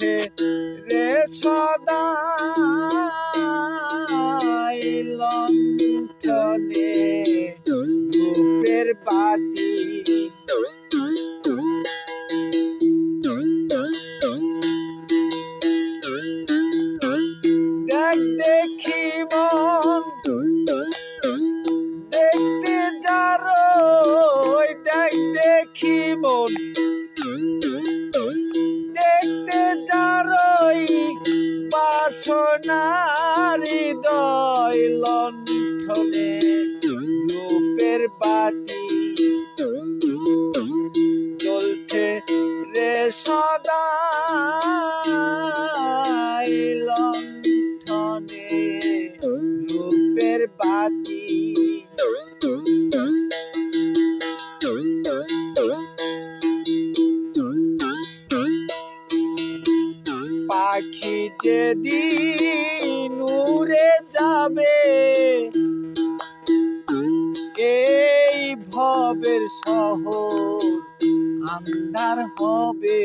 জ্বলছে রে সদাই লণ্ঠনে রূপের বাতি। দেখ দেখি মন দেখতে যারই, দেখ দেখি মন দেখতে যারই বাসনার হৃদয় লণ্ঠনে রূপের বাতি। জ্বলছে রে সদাই লণ্ঠনে রূপের বাতি। পাখি যেদিন উড়ে যাবে এই ভবের শহর আন্ধার হবে।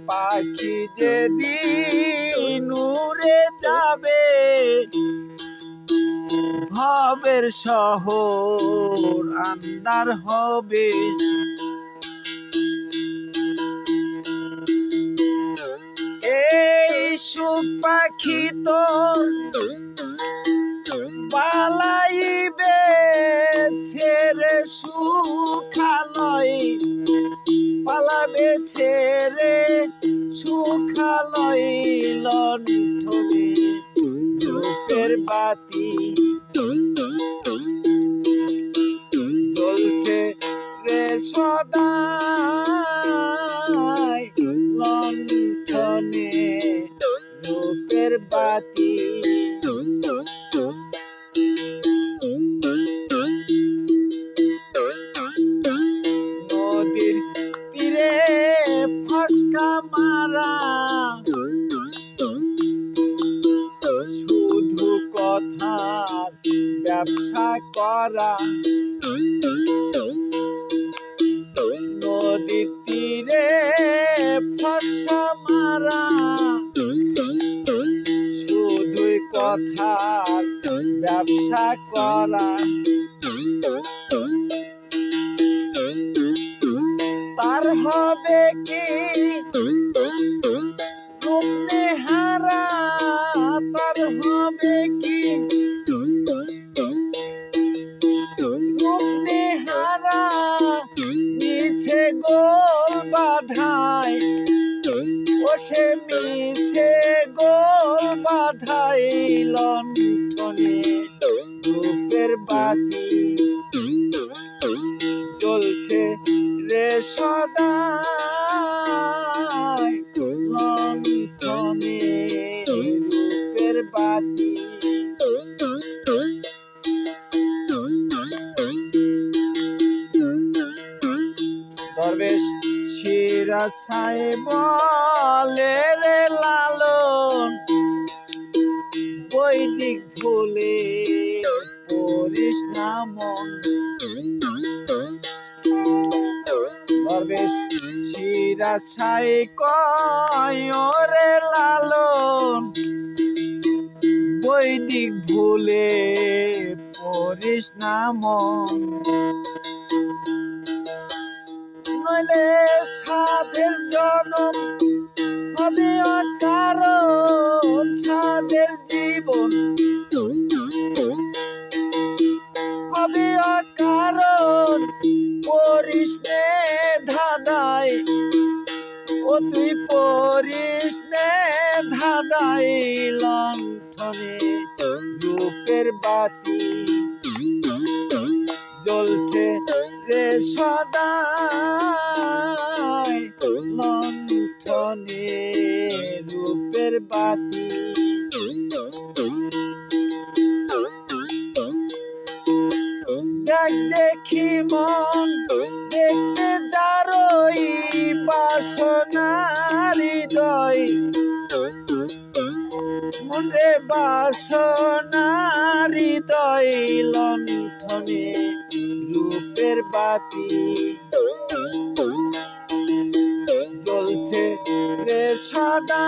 পাখি যেদিন উড়ে যাবে ভবের শহর আন্ধার হবে। এই সুখ পাখি তো পালাইবে ছেড়ে সুখালয়, পালাবে ছেড়ে সুখালয় লণ্ঠনে রূপের বাতি। জ্বলছে রে সদাই লণ্ঠনে রূপের বাতি। নদীর তীরে ফসকা মারা শুধু কথার ব্যবসা করা। নদীর তীরে ফসকা মারা শুধুই কথার ব্যবসা করা। তার হবে কি রূপ নেহারা, তার হবে কি রূপ নেহারা মিছে গোল বাধাই, ও সে মিছে গোল বাধাই লণ্ঠনে রূপের বাতি। জ্বলছে রে সদাই লণ্ঠনে রূপের বাতি। দরবেশ সিরাজ সাহেব বলে রে লালন বৈদিক ভুলে পড়িস না মন। দরবেশ সিরাজ সাহেব কয় রে লালন বৈদিক ভুলে পড়িস না মন। নইলে সাধের জনম হবে অকারণ, সাধের জীবন হবে অকারণ। পড়িস নে ধাঁধাই, ও তুই পড়িস নে ধাঁধাই লণ্ঠনে রূপের বাতি। জ্বলছে রে সদাই লণ্ঠনে রূপের বাতি। দেখ দেখি মন দেখতে যারই বাসনার হৃদয়, মনে বাসনার হৃদয় লণ্ঠনে রূপের বাতি। সাদা